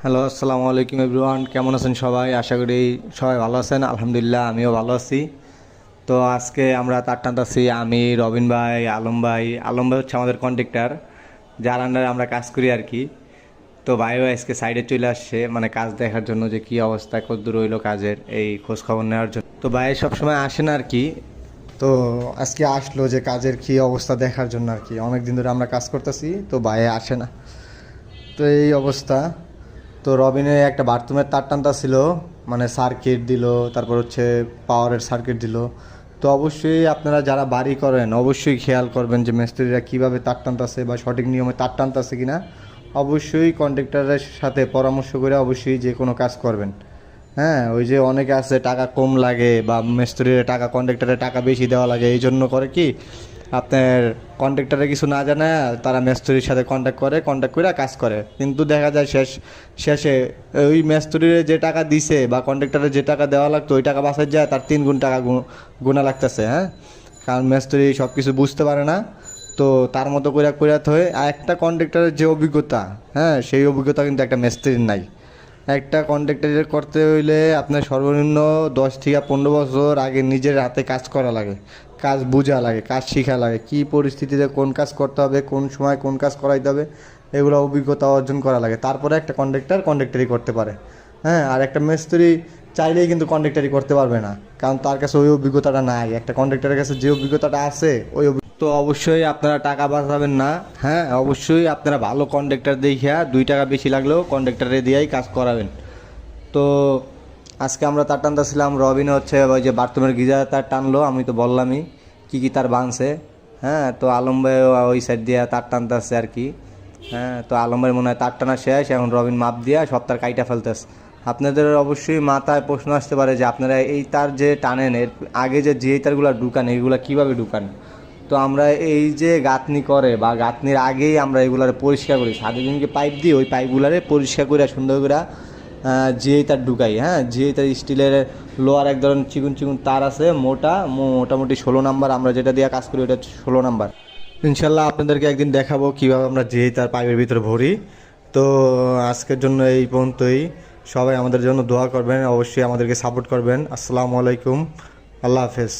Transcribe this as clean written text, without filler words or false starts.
Hello, আসসালামু আলাইকুম everyone. কেমন আছেন সবাই? আশা করি সবাই ভালো আছেন। আলহামদুলিল্লাহ, আমিও ভালো আছি। তো আজকে আমরা তার টানতেছি, আমি, রবিন ভাই, আলম ভাই। আলম ভাই হচ্ছে আমাদের কন্ট্রাক্টর, যার আন্ডারে আমরা কাজ করি আর কি। তো ভাইও আজকে সাইডে চলে আসছে, মানে কাজ দেখার জন্য যে কী অবস্থা, কতদূর হইলো কাজের, এই খোঁজ খবর নেওয়ার জন্য। তো ভাই সবসময় আসে না আর কি। তো আজকে আসলো যে কাজের কী অবস্থা দেখার জন্য আর কি। অনেক দিন ধরে আমরা কাজ করতেছি, তো ভাই আসে না। তো এই অবস্থা। তো রবিনে একটা বাথরুমের তার টানতা ছিল, মানে সার্কিট দিল, তারপর হচ্ছে পাওয়ারের সার্কিট দিল। তো অবশ্যই আপনারা যারা বাড়ি করেন অবশ্যই খেয়াল করবেন যে মিস্ত্রিরা কীভাবে তার টানতাছে বা সঠিক নিয়মে তার টানতাছে কিনা। অবশ্যই কন্ট্রাক্টরের সাথে পরামর্শ করে অবশ্যই যে কোনো কাজ করবেন। হ্যাঁ, ওই যে অনেকে আছে টাকা কম লাগে বা মিস্ত্রির টাকা, কন্ট্রাক্টরের টাকা বেশি দেওয়া লাগে, এই জন্য করে কি আপনার কন্ট্রাক্টরে কিছু না জানে, তারা মিস্ত্রির সাথে কন্ট্যাক্ট করে কাজ করে, কিন্তু দেখা যায় শেষে ওই মিস্ত্রির যে টাকা দিছে বা কন্ট্রাক্টরে যে টাকা দেওয়া লাগতো ওই টাকা বাঁচার যায় তার 3 গুণ টাকা গুণা লাগতেছে। হ্যাঁ, কারণ মিস্ত্রি সব কিছু বুঝতে পারে না। তো তার মতো করে হয়। আর একটা কন্ট্রাক্টরের যে অভিজ্ঞতা, হ্যাঁ, সেই অভিজ্ঞতা কিন্তু একটা মিস্ত্রির নাই। একটা কন্ট্রাক্টর করতে হইলে আপনার সর্বনিম্ন 10 থেকে 15 বছর আগে নিজের হাতে কাজ করা লাগে, কাজ বোঝা লাগে, কাজ শেখা লাগে, কী পরিস্থিতিতে কোন কাজ করতে হবে, কোন সময় কোন কাজ করাইতে হবে, এগুলো অভিজ্ঞতা অর্জন করা লাগে। তারপরে একটা কন্ট্রাক্টরি করতে পারে। হ্যাঁ, আর একটা মিস্ত্রি চাইলেই কিন্তু কন্ট্রাক্টরি করতে পারবে না, কারণ তার কাছে ওই অভিজ্ঞতাটা নাই। একটা কন্ট্রাক্টরের কাছে যে অভিজ্ঞতাটা আছে তো অবশ্যই আপনারা টাকা বাঁচাবেন না। হ্যাঁ, অবশ্যই আপনারা ভালো কন্ট্রাক্টর দেখিয়া 2 টাকা বেশি লাগলেও কন্ট্রাক্টরে দিয়েই কাজ করাবেন। তো আজকে আমরা তার টানতেছিলাম, রবিন হচ্ছে ওই যে বাথরুমের গিজার তার টানলো, আমি তো বললামই কী কী তার বাঁধছে। হ্যাঁ, তো আলম ভাই ওই সাইড দিয়ে তার টানতেছে আর কি। হ্যাঁ, তো আলম ভাই মনে হয় তার টানা শেষ, এখন রবিন মাপ দিয়া সব তার কাইটা ফেলতেছে। আপনাদের অবশ্যই মাথায় প্রশ্ন আসতে পারে যে আপনারা এই তার যে টানেন, এর আগে যে তারগুলো ঢুকান, এইগুলা কীভাবে ঢুকান। তো আমরা এই যে গাঁথনি করে বা গাঁথনির আগেই আমরা এগুলারে পরিষ্কার করি, সাথে দিনকে পাইপ দিই, ওই পাইপগুলারে পরিষ্কার করে সুন্দর করে জিআই তার ঢুকাই। হ্যাঁ, জিআই তার স্টিলের লোয়ার এক ধরনের চিকুন চিকুন তার আছে, মোটামুটি 16 নাম্বার, আমরা যেটা দিয়ে কাজ করি ওটা 16 নাম্বার। ইনশাল্লাহ আপনাদেরকে একদিন দেখাবো কীভাবে আমরা জিআই তার পাইপের ভিতরে ভরি। তো আজকের জন্য এই পর্যন্তই। সবাই আমাদের জন্য দোয়া করবেন, অবশ্যই আমাদেরকে সাপোর্ট করবেন। আসসালামু আলাইকুম, আল্লাহ হাফেজ।